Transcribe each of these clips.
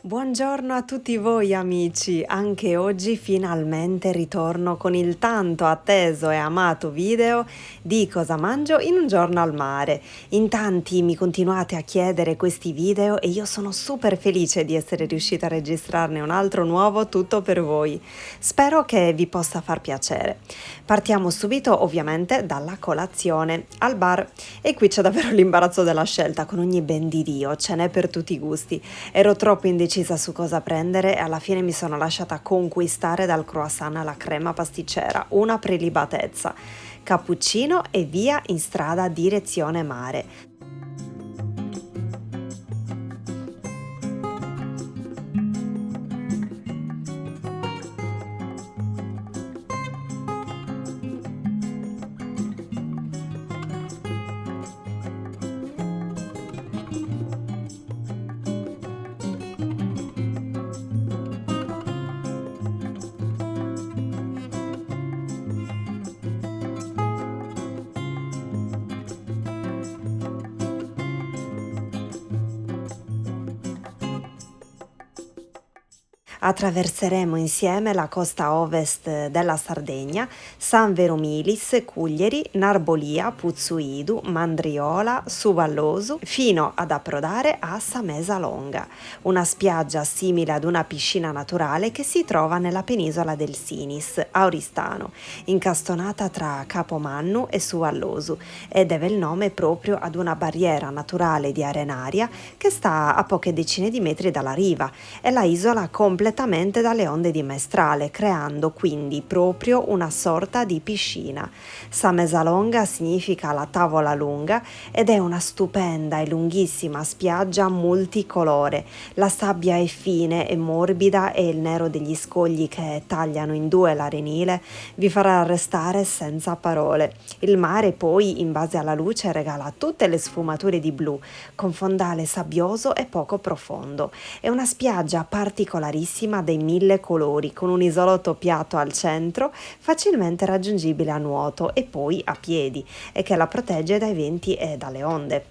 Buongiorno a tutti voi amici, anche oggi finalmente ritorno con il tanto atteso e amato video di cosa mangio in un giorno al mare. In tanti mi continuate a chiedere questi video e io sono super felice di essere riuscita a registrarne un altro nuovo tutto per voi. Spero che vi possa far piacere. Partiamo subito ovviamente dalla colazione al bar e qui c'è davvero l'imbarazzo della scelta, con ogni ben di Dio, ce n'è per tutti i gusti. Ero troppo indecisa su cosa prendere e alla fine mi sono lasciata conquistare dal croissant alla crema pasticcera, una prelibatezza. Cappuccino e via in strada direzione mare. Attraverseremo insieme la costa ovest della Sardegna, San Veromilis, Cuglieri, Narbolia, Puzzuidu, Mandriola, Suvallosu, fino ad approdare a Samesa Longa, una spiaggia simile ad una piscina naturale che si trova nella penisola del Sinis, a Oristano, incastonata tra Capomannu e Suvallosu, e deve il nome proprio ad una barriera naturale di arenaria che sta a poche decine di metri dalla riva e la isola completamente dalle onde di maestrale, creando quindi proprio una sorta di piscina. Samesalonga significa la tavola lunga ed è una stupenda e lunghissima spiaggia multicolore. La sabbia è fine e morbida e il nero degli scogli che tagliano in due l'arenile vi farà restare senza parole. Il mare poi, in base alla luce, regala tutte le sfumature di blu, con fondale sabbioso e poco profondo. È una spiaggia particolarissima dei mille colori, con un isolotto piatto al centro, facilmente raggiungibile a nuoto e poi a piedi, e che la protegge dai venti e dalle onde.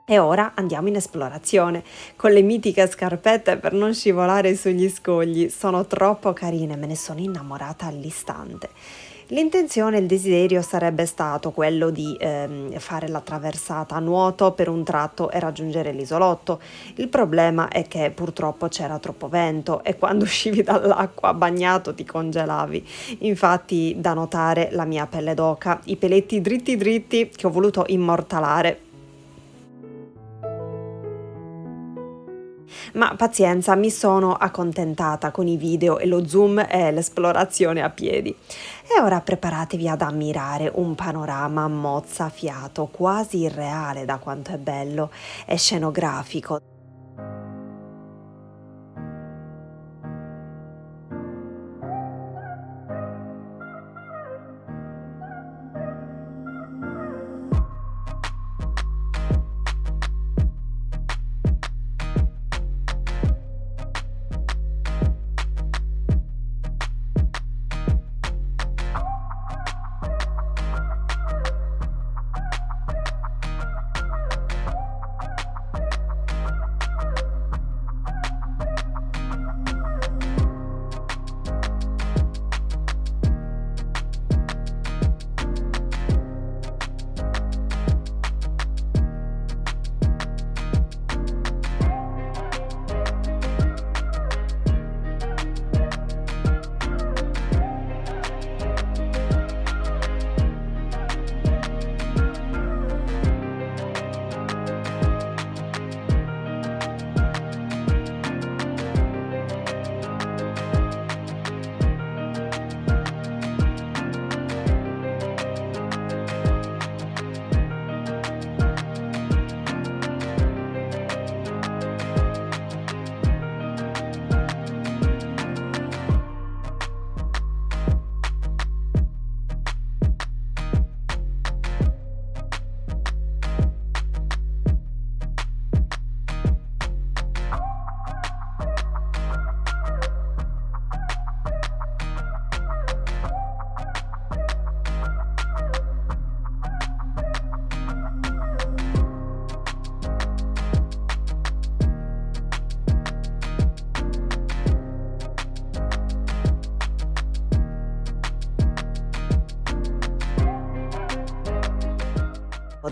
E ora andiamo in esplorazione con le mitiche scarpette per non scivolare sugli scogli. Sono troppo carine, me ne sono innamorata all'istante. L'intenzione, il desiderio sarebbe stato quello di fare la traversata a nuoto per un tratto e raggiungere l'isolotto. Il problema è che purtroppo c'era troppo vento e quando uscivi dall'acqua bagnato ti congelavi. Infatti, da notare la mia pelle d'oca, i peletti dritti dritti che ho voluto immortalare. Ma pazienza, mi sono accontentata con i video e lo zoom e l'esplorazione a piedi. E ora preparatevi ad ammirare un panorama mozzafiato, quasi irreale da quanto è bello e scenografico.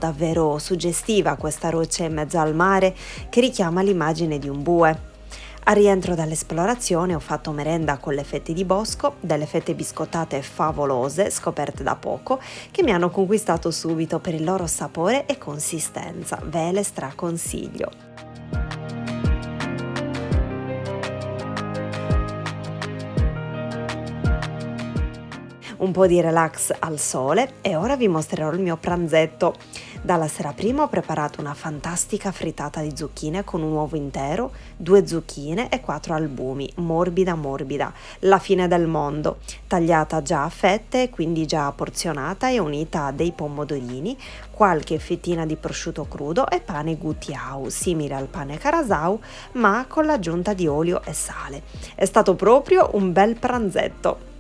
Davvero suggestiva questa roccia in mezzo al mare che richiama l'immagine di un bue. Al rientro dall'esplorazione ho fatto merenda con le fette di bosco, delle fette biscottate favolose scoperte da poco che mi hanno conquistato subito per il loro sapore e consistenza. Ve le straconsiglio. Un po' di relax al sole e ora vi mostrerò il mio pranzetto. Dalla sera prima ho preparato una fantastica frittata di zucchine con un uovo intero, 2 zucchine e 4 albumi, morbida morbida, la fine del mondo, tagliata già a fette, quindi già porzionata e unita a dei pomodorini, qualche fettina di prosciutto crudo e pane gutiau, simile al pane carasau, ma con l'aggiunta di olio e sale. È stato proprio un bel pranzetto.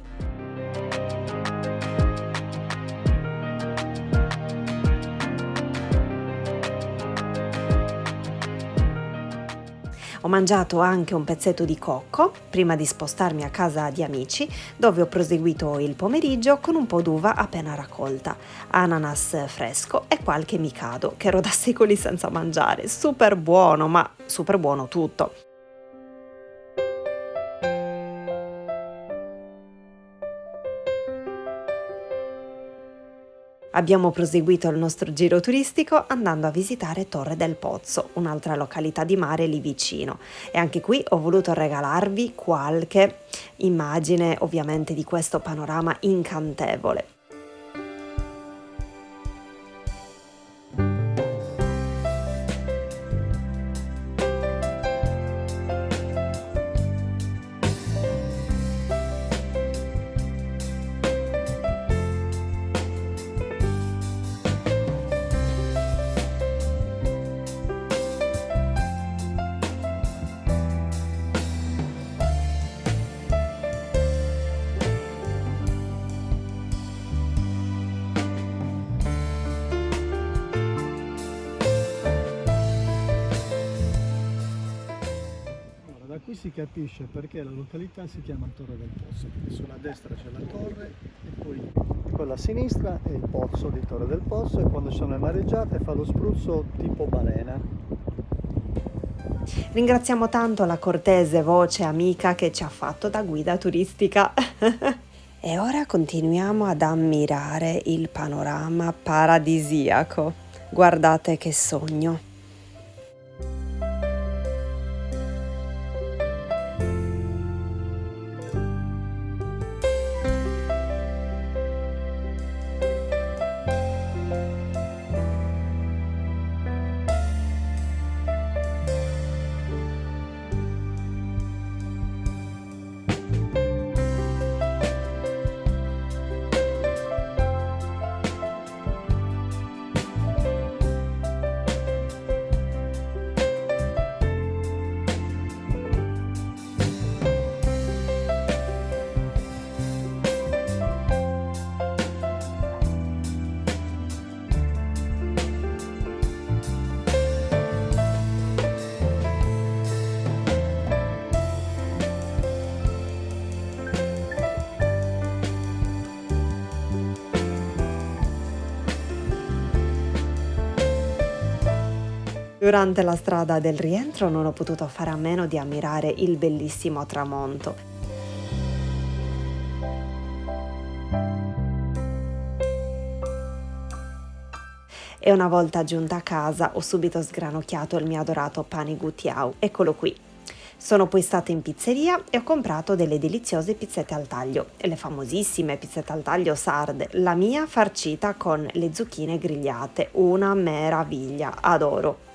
Ho mangiato anche un pezzetto di cocco prima di spostarmi a casa di amici, dove ho proseguito il pomeriggio con un po' d'uva appena raccolta, ananas fresco e qualche mikado che ero da secoli senza mangiare. Super buono, ma super buono tutto. Abbiamo proseguito il nostro giro turistico andando a visitare Torre del Pozzo, un'altra località di mare lì vicino. E anche qui ho voluto regalarvi qualche immagine ovviamente di questo panorama incantevole. qui si capisce perché la località si chiama Torre del Pozzo, perché sulla destra c'è la torre e poi quella a sinistra è il pozzo di Torre del Pozzo, e quando ci sono le mareggiate fa lo spruzzo tipo balena. Ringraziamo tanto la cortese voce amica che ci ha fatto da guida turistica. E ora continuiamo ad ammirare il panorama paradisiaco. Guardate che sogno. Durante la strada del rientro non ho potuto fare a meno di ammirare il bellissimo tramonto. E una volta giunta a casa ho subito sgranocchiato il mio adorato pane gutiau. Eccolo qui. Sono poi stata in pizzeria e ho comprato delle deliziose pizzette al taglio, le famosissime pizzette al taglio sarde, la mia farcita con le zucchine grigliate, una meraviglia, adoro.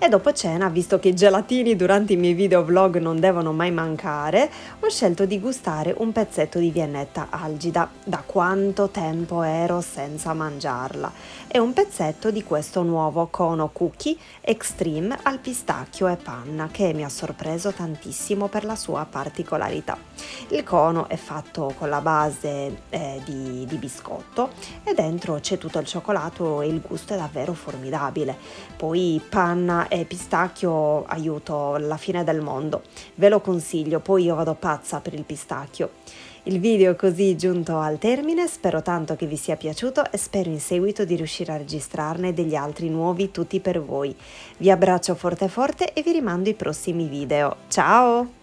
E dopo cena, visto che i gelatini durante i miei videoblog non devono mai mancare, ho scelto di gustare un pezzetto di viennetta algida. Da quanto tempo ero senza mangiarla. È un pezzetto di questo nuovo cono cookie extreme al pistacchio e panna che mi ha sorpreso tantissimo per la sua particolarità. Il cono è fatto con la base di biscotto e dentro c'è tutto il cioccolato e il gusto è davvero formidabile. Poi panna e pistacchio, aiuto, la fine del mondo. Ve lo consiglio, poi io vado pazza per il pistacchio. Il video è così giunto al termine, spero tanto che vi sia piaciuto e spero in seguito di riuscire a registrarne degli altri nuovi tutti per voi. Vi abbraccio forte forte e vi rimando ai prossimi video. Ciao!